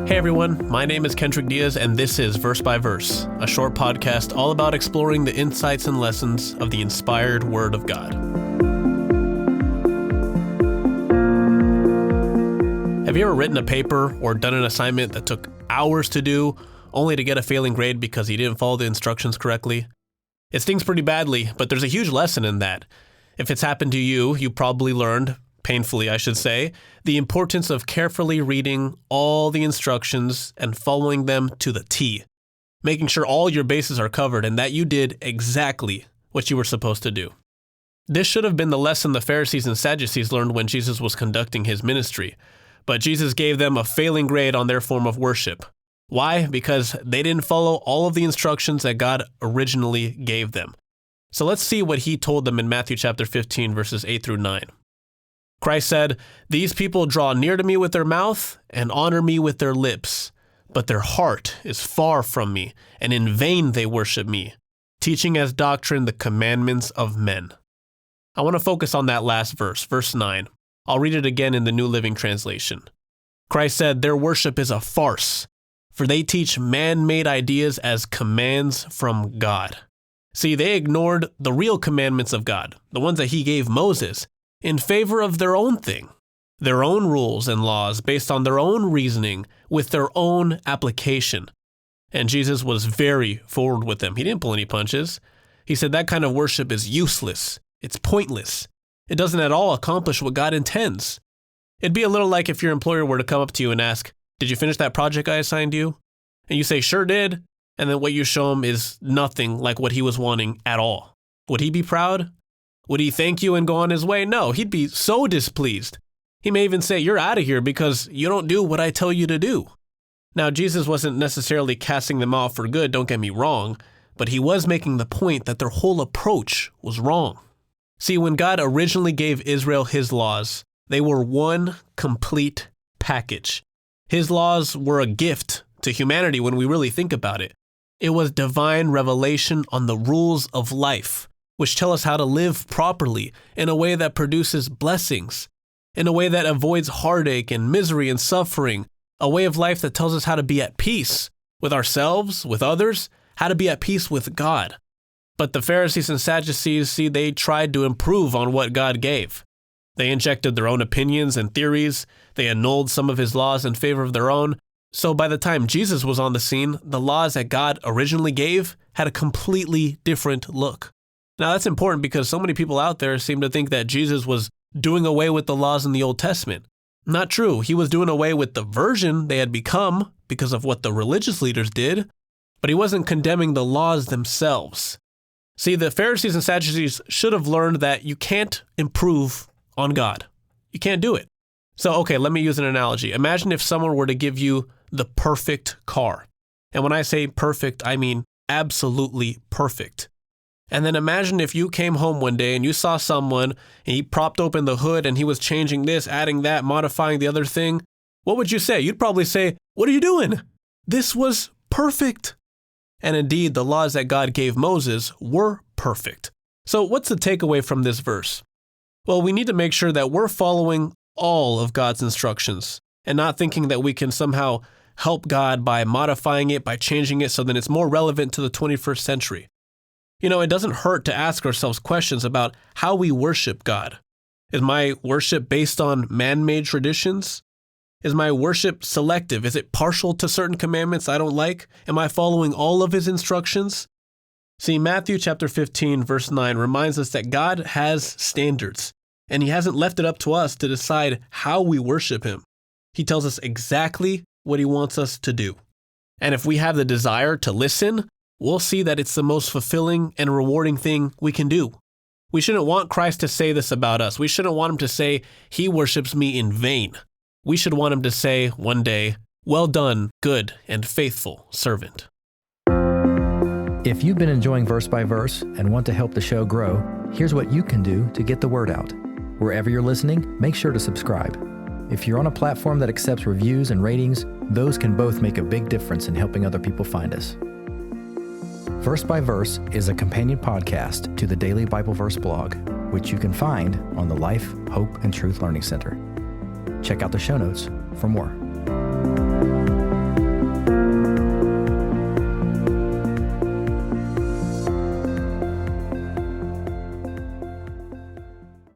Hey everyone, my name is Kendrick Diaz and this is Verse by Verse, a short podcast all about exploring the insights and lessons of the inspired Word of God. Have you ever written a paper or done an assignment that took hours to do, only to get a failing grade because you didn't follow the instructions correctly? It stings pretty badly, but there's a huge lesson in that. If it's happened to you, you probably learned, painfully I should say, the importance of carefully reading all the instructions and following them to the T, making sure all your bases are covered and that you did exactly what you were supposed to do. This should have been the lesson the Pharisees and Sadducees learned when Jesus was conducting his ministry, but Jesus gave them a failing grade on their form of worship. Why? Because they didn't follow all of the instructions that God originally gave them. So let's see what he told them in Matthew chapter 15, verses 8 through 9. Christ said, "These people draw near to me with their mouth and honor me with their lips, but their heart is far from me, and in vain they worship me, teaching as doctrine the commandments of men." I want to focus on that last verse, verse 9. I'll read it again in the New Living Translation. Christ said, "Their worship is a farce, for they teach man-made ideas as commands from God." See, they ignored the real commandments of God, the ones that he gave Moses, in favor of their own thing, their own rules and laws based on their own reasoning with their own application. And Jesus was very forward with them. He didn't pull any punches. He said that kind of worship is useless. It's pointless. It doesn't at all accomplish what God intends. It'd be a little like if your employer were to come up to you and ask, "Did you finish that project I assigned you?" And you say, "Sure did." And then what you show him is nothing like what he was wanting at all. Would he be proud? Would he thank you and go on his way? No, he'd be so displeased. He may even say, "You're out of here because you don't do what I tell you to do." Now, Jesus wasn't necessarily casting them off for good, don't get me wrong, but he was making the point that their whole approach was wrong. See, when God originally gave Israel his laws, they were one complete package. His laws were a gift to humanity when we really think about it. It was divine revelation on the rules of life, which tell us how to live properly in a way that produces blessings, in a way that avoids heartache and misery and suffering, a way of life that tells us how to be at peace with ourselves, with others, how to be at peace with God. But the Pharisees and Sadducees, see, they tried to improve on what God gave. They injected their own opinions and theories. They annulled some of his laws in favor of their own. So by the time Jesus was on the scene, the laws that God originally gave had a completely different look. Now that's important because so many people out there seem to think that Jesus was doing away with the laws in the Old Testament. Not true. He was doing away with the version they had become because of what the religious leaders did, but he wasn't condemning the laws themselves. See, the Pharisees and Sadducees should have learned that you can't improve on God. You can't do it. So, okay, let me use an analogy. Imagine if someone were to give you the perfect car. And when I say perfect, I mean absolutely perfect. And then imagine if you came home one day and you saw someone and he propped open the hood and he was changing this, adding that, modifying the other thing. What would you say? You'd probably say, "What are you doing? This was perfect." And indeed, the laws that God gave Moses were perfect. So what's the takeaway from this verse? Well, we need to make sure that we're following all of God's instructions and not thinking that we can somehow help God by modifying it, by changing it so that it's more relevant to the 21st century. You know, it doesn't hurt to ask ourselves questions about how we worship God. Is my worship based on man-made traditions? Is my worship selective? Is it partial to certain commandments I don't like? Am I following all of his instructions? See, Matthew chapter 15, verse 9 reminds us that God has standards, and he hasn't left it up to us to decide how we worship him. He tells us exactly what he wants us to do. And if we have the desire to listen, we'll see that it's the most fulfilling and rewarding thing we can do. We shouldn't want Christ to say this about us. We shouldn't want him to say, "He worships me in vain." We should want him to say one day, "Well done, good and faithful servant." If you've been enjoying Verse by Verse and want to help the show grow, here's what you can do to get the word out. Wherever you're listening, make sure to subscribe. If you're on a platform that accepts reviews and ratings, those can both make a big difference in helping other people find us. Verse by Verse is a companion podcast to the Daily Bible Verse blog, which you can find on the Life, Hope, and Truth Learning Center. Check out the show notes for more.